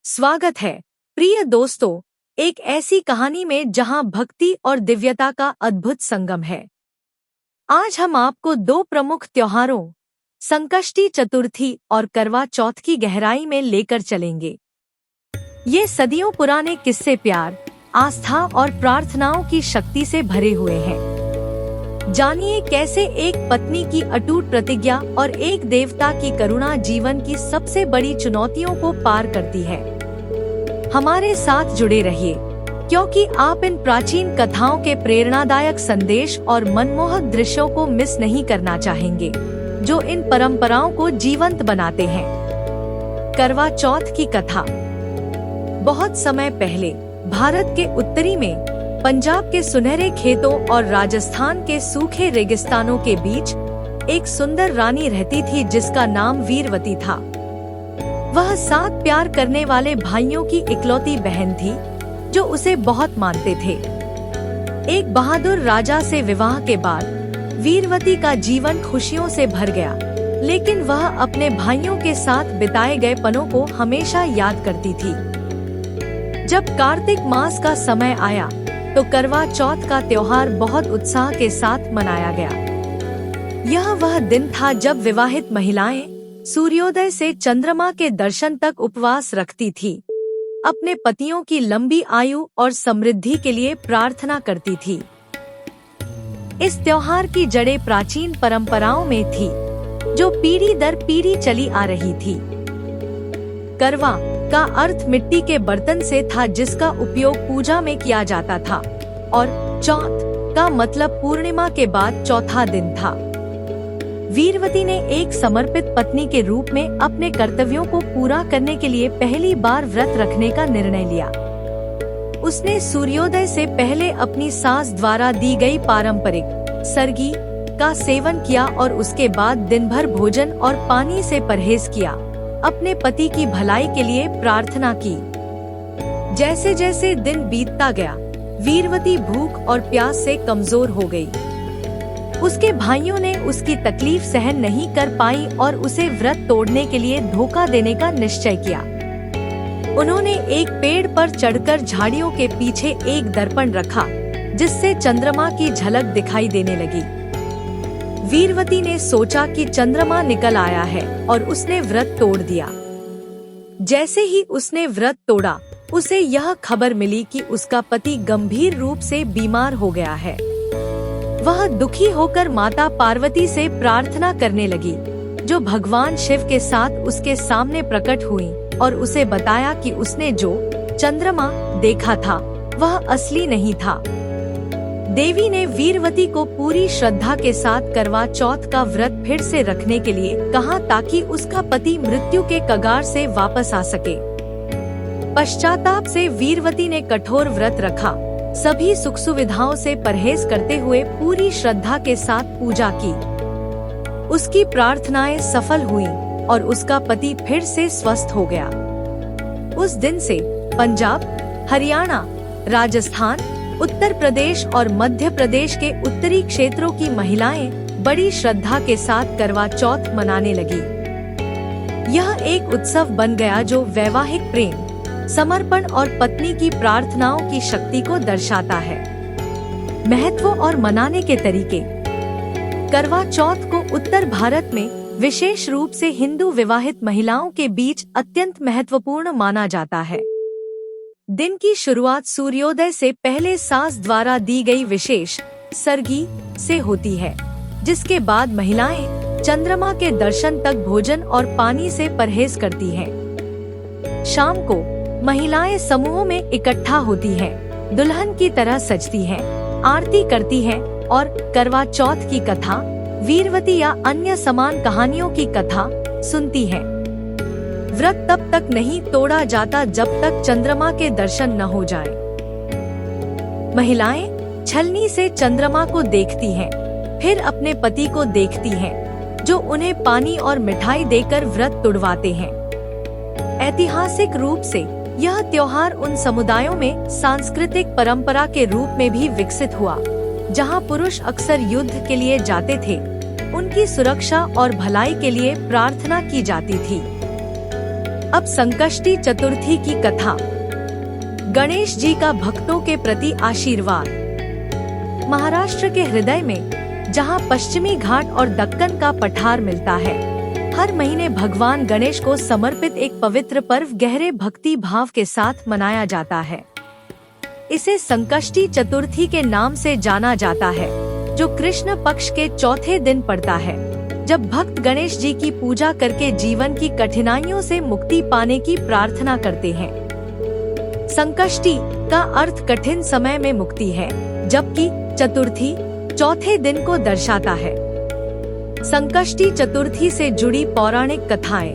स्वागत है प्रिय दोस्तों, एक ऐसी कहानी में जहां भक्ति और दिव्यता का अद्भुत संगम है। आज हम आपको दो प्रमुख त्योहारों संकष्टी चतुर्थी और करवा चौथ की गहराई में लेकर चलेंगे। ये सदियों पुराने किस्से प्यार, आस्था और प्रार्थनाओं की शक्ति से भरे हुए हैं। जानिए कैसे एक पत्नी की अटूट प्रतिज्ञा और एक देवता की करुणा जीवन की सबसे बड़ी चुनौतियों को पार करती है। हमारे साथ जुड़े रहिए, क्योंकि आप इन प्राचीन कथाओं के प्रेरणादायक संदेश और मनमोहक दृश्यों को मिस नहीं करना चाहेंगे, जो इन परंपराओं को जीवंत बनाते हैं। करवा चौथ की कथा। बहुत समय पहले भारत के उत्तरी में पंजाब के सुनहरे खेतों और राजस्थान के सूखे रेगिस्तानों के बीच एक सुंदर रानी रहती थी जिसका नाम वीरवती था। वह 7 प्यार करने वाले भाइयों की इकलौती बहन थी जो उसे बहुत मानते थे। एक बहादुर राजा से विवाह के बाद वीरवती का जीवन खुशियों से भर गया, लेकिन वह अपने भाइयों के साथ बिताए गए पलों को हमेशा याद करती थी। जब कार्तिक मास का समय आया तो करवा चौथ का त्योहार बहुत उत्साह के साथ मनाया गया। यह वह दिन था जब विवाहित महिलाएं सूर्योदय से चंद्रमा के दर्शन तक उपवास रखती थी, अपने पतियों की लंबी आयु और समृद्धि के लिए प्रार्थना करती थी। इस त्योहार की जड़ें प्राचीन परंपराओं में थी, जो पीढ़ी दर पीढ़ी चली आ रही थी। करवा का अर्थ मिट्टी के बर्तन से था जिसका उपयोग पूजा में किया जाता था, और चौथ का मतलब पूर्णिमा के बाद चौथा दिन था। वीरवती ने एक समर्पित पत्नी के रूप में अपने कर्तव्यों को पूरा करने के लिए पहली बार व्रत रखने का निर्णय लिया। उसने सूर्योदय से पहले अपनी सास द्वारा दी गई पारंपरिक सरगी का सेवन किया और उसके बाद दिन भर भोजन और पानी से परहेज किया, अपने पति की भलाई के लिए प्रार्थना की। जैसे जैसे दिन बीतता गया, वीरवती भूख और प्यास से कमजोर हो गई। उसके भाइयों ने उसकी तकलीफ सहन नहीं कर पाई और उसे व्रत तोड़ने के लिए धोखा देने का निश्चय किया। उन्होंने एक पेड़ पर चढ़कर झाड़ियों के पीछे एक दर्पण रखा, जिससे चंद्रमा की झलक दिखाई देने लगी। वीरवती ने सोचा कि चंद्रमा निकल आया है और उसने व्रत तोड़ दिया। जैसे ही उसने व्रत तोड़ा, उसे यह खबर मिली कि उसका पति गंभीर रूप से बीमार हो गया है। वह दुखी होकर माता पार्वती से प्रार्थना करने लगी, जो भगवान शिव के साथ उसके सामने प्रकट हुई और उसे बताया कि उसने जो चंद्रमा देखा था वह असली नहीं था। देवी ने वीरवती को पूरी श्रद्धा के साथ करवा चौथ का व्रत फिर से रखने के लिए कहा, ताकि उसका पति मृत्यु के कगार से वापस आ सके। पश्चाताप से वीरवती ने कठोर व्रत रखा, सभी सुख सुविधाओं से परहेज करते हुए पूरी श्रद्धा के साथ पूजा की। उसकी प्रार्थनाएं सफल हुईं और उसका पति फिर से स्वस्थ हो गया। उस दिन से पंजाब, हरियाणा, राजस्थान, उत्तर प्रदेश और मध्य प्रदेश के उत्तरी क्षेत्रों की महिलाएं बड़ी श्रद्धा के साथ करवा चौथ मनाने लगी। यह एक उत्सव बन गया जो वैवाहिक प्रेम, समर्पण और पत्नी की प्रार्थनाओं की शक्ति को दर्शाता है। महत्व और मनाने के तरीके। करवा चौथ को उत्तर भारत में विशेष रूप से हिंदू विवाहित महिलाओं के बीच अत्यंत महत्वपूर्ण माना जाता है। दिन की शुरुआत सूर्योदय से पहले सास द्वारा दी गई विशेष सरगी से होती है, जिसके बाद महिलाएं चंद्रमा के दर्शन तक भोजन और पानी से परहेज करती हैं। शाम को महिलाएं समूहों में इकट्ठा होती हैं, दुल्हन की तरह सजती हैं, आरती करती हैं और करवा चौथ की कथा, वीरवती या अन्य समान कहानियों की कथा सुनती हैं। व्रत तब तक नहीं तोड़ा जाता जब तक चंद्रमा के दर्शन न हो जाए। महिलाएं छलनी से चंद्रमा को देखती हैं, फिर अपने पति को देखती हैं, जो उन्हें पानी और मिठाई देकर व्रत तुड़वाते हैं। ऐतिहासिक रूप से यह त्योहार उन समुदायों में सांस्कृतिक परंपरा के रूप में भी विकसित हुआ, जहां पुरुष अक्सर युद्ध के लिए जाते थे। उनकी सुरक्षा और भलाई के लिए प्रार्थना की जाती थी। अब संकष्टी चतुर्थी की कथा। गणेश जी का भक्तों के प्रति आशीर्वाद। महाराष्ट्र के हृदय में, जहां पश्चिमी घाट और दक्कन का पठार मिलता है, हर महीने भगवान गणेश को समर्पित एक पवित्र पर्व गहरे भक्ति भाव के साथ मनाया जाता है। इसे संकष्टी चतुर्थी के नाम से जाना जाता है, जो कृष्ण पक्ष के चौथे दिन पड़ता है, जब भक्त गणेश जी की पूजा करके जीवन की कठिनाइयों से मुक्ति पाने की प्रार्थना करते हैं। संकष्टी का अर्थ कठिन समय में मुक्ति है, जबकि चतुर्थी चौथे दिन को दर्शाता है। संकष्टी चतुर्थी से जुड़ी पौराणिक कथाएं।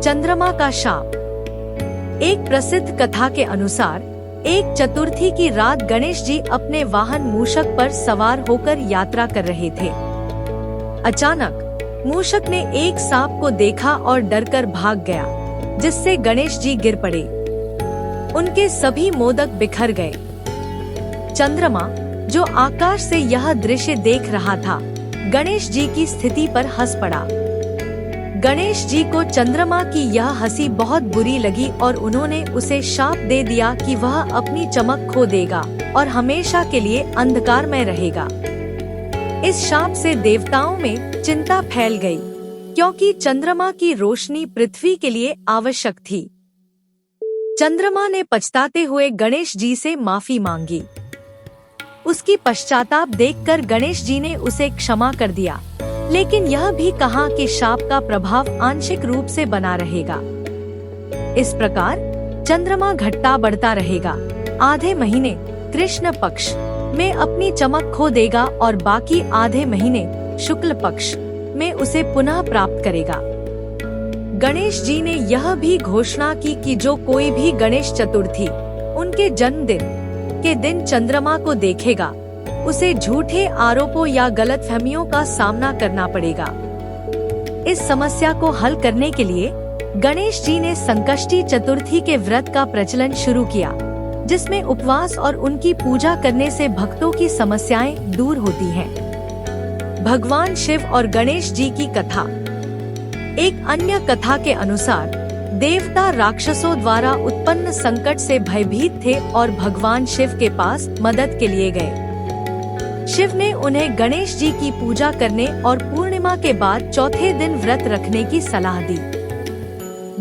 चंद्रमा का शाप। एक प्रसिद्ध कथा के अनुसार एक चतुर्थी की रात गणेश जी अपने वाहन मूषक पर सवार होकर यात्रा कर रहे थे। अचानक मूषक ने एक सांप को देखा और डरकर भाग गया, जिससे गणेश जी गिर पड़े। उनके सभी मोदक बिखर गए। चंद्रमा, जो आकाश से यह दृश्य देख रहा था, गणेश जी की स्थिति पर हंस पड़ा। गणेश जी को चंद्रमा की यह हंसी बहुत बुरी लगी और उन्होंने उसे शाप दे दिया कि वह अपनी चमक खो देगा और हमेशा के लिए अंधकार में रहेगा। इस शाप से देवताओं में चिंता फैल गई, क्योंकि चंद्रमा की रोशनी पृथ्वी के लिए आवश्यक थी। चंद्रमा ने पछताते हुए गणेश जी से माफी मांगी। उसकी पश्चाताप देखकर गणेश जी ने उसे क्षमा कर दिया, लेकिन यह भी कहा कि शाप का प्रभाव आंशिक रूप से बना रहेगा। इस प्रकार चंद्रमा घटता बढ़ता रहेगा। आधे महीने कृष्ण पक्ष में अपनी चमक खो देगा और बाकी आधे महीने शुक्ल पक्ष में उसे पुनः प्राप्त करेगा। गणेश जी ने यह भी घोषणा की कि जो कोई भी गणेश चतुर्थी उनके जन्मदिन के दिन चंद्रमा को देखेगा, उसे झूठे आरोपों या गलतफहमियों का सामना करना पड़ेगा। इस समस्या को हल करने के लिए गणेश जी ने संकष्टी चतुर्थी के व्रत का प्रचलन शुरू किया, जिसमें उपवास और उनकी पूजा करने से भक्तों की समस्याएं दूर होती हैं। भगवान शिव और गणेश जी की कथा। एक अन्य कथा के अनुसार देवता राक्षसों द्वारा उत्पन्न संकट से भयभीत थे और भगवान शिव के पास मदद के लिए गए। शिव ने उन्हें गणेश जी की पूजा करने और पूर्णिमा के बाद चौथे दिन व्रत रखने की सलाह दी।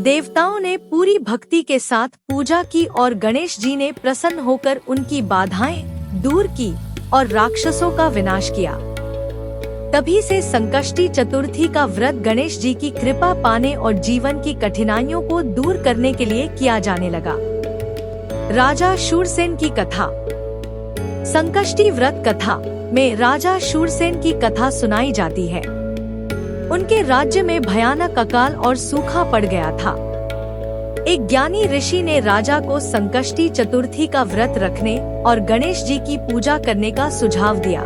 देवताओं ने पूरी भक्ति के साथ पूजा की और गणेश जी ने प्रसन्न होकर उनकी बाधाएं दूर की और राक्षसों का विनाश किया। तभी से संकष्टी चतुर्थी का व्रत गणेश जी की कृपा पाने और जीवन की कठिनाइयों को दूर करने के लिए किया जाने लगा। राजा शूरसेन की कथा। संकष्टी व्रत कथा में राजा शूरसेन की कथा सुनाई जाती है। उनके राज्य में भयानक अकाल और सूखा पड़ गया था। एक ज्ञानी ऋषि ने राजा को संकष्टी चतुर्थी का व्रत रखने और गणेश जी की पूजा करने का सुझाव दिया।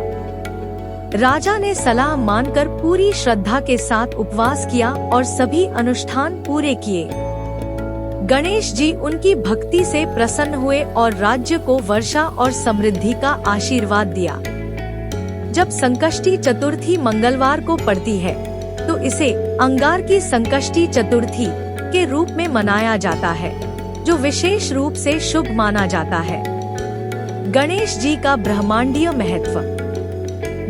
राजा ने सलाह मानकर पूरी श्रद्धा के साथ उपवास किया और सभी अनुष्ठान पूरे किए। गणेश जी उनकी भक्ति से प्रसन्न हुए और राज्य को वर्षा और समृद्धि का आशीर्वाद दिया। जब संकष्टी चतुर्थी मंगलवार को पड़ती है, तो इसे अंगार की संकष्टी चतुर्थी के रूप में मनाया जाता है, जो विशेष रूप से शुभ माना जाता है। गणेश जी का ब्रह्मांडीय महत्व।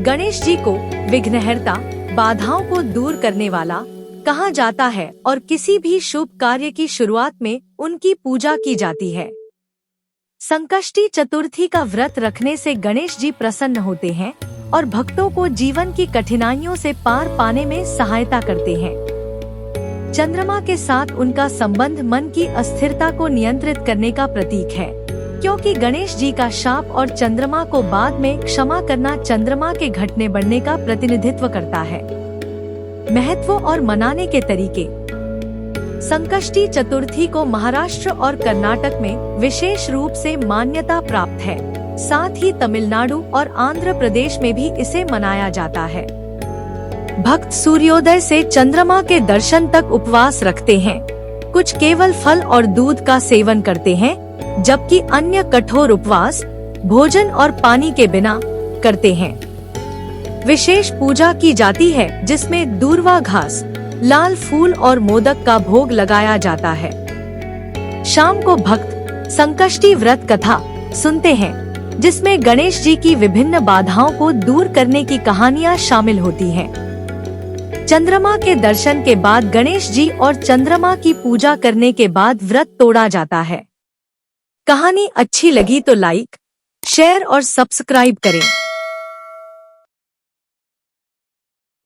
गणेश जी को विघ्नहर्ता, बाधाओं को दूर करने वाला कहा जाता है और किसी भी शुभ कार्य की शुरुआत में उनकी पूजा की जाती है। संकष्टी चतुर्थी का व्रत रखने से गणेश जी प्रसन्न होते हैं और भक्तों को जीवन की कठिनाइयों से पार पाने में सहायता करते हैं। चंद्रमा के साथ उनका संबंध मन की अस्थिरता को नियंत्रित करने का प्रतीक है, क्योंकि गणेश जी का शाप और चंद्रमा को बाद में क्षमा करना चंद्रमा के घटने बढ़ने का प्रतिनिधित्व करता है। महत्व और मनाने के तरीके। संकष्टी चतुर्थी को महाराष्ट्र और कर्नाटक में विशेष रूप से मान्यता प्राप्त है। साथ ही तमिलनाडु और आंध्र प्रदेश में भी इसे मनाया जाता है। भक्त सूर्योदय से चंद्रमा के दर्शन तक उपवास रखते हैं। कुछ केवल फल और दूध का सेवन करते हैं, जबकि अन्य कठोर उपवास भोजन और पानी के बिना करते हैं। विशेष पूजा की जाती है, जिसमें दूर्वा घास, लाल फूल और मोदक का भोग लगाया जाता है। शाम को भक्त संकष्टी व्रत कथा सुनते हैं, जिसमें गणेश जी की विभिन्न बाधाओं को दूर करने की कहानियां शामिल होती हैं। चंद्रमा के दर्शन के बाद गणेश जी और चंद्रमा की पूजा करने के बाद व्रत तोड़ा जाता है। कहानी अच्छी लगी तो लाइक, शेयर और सब्सक्राइब करें।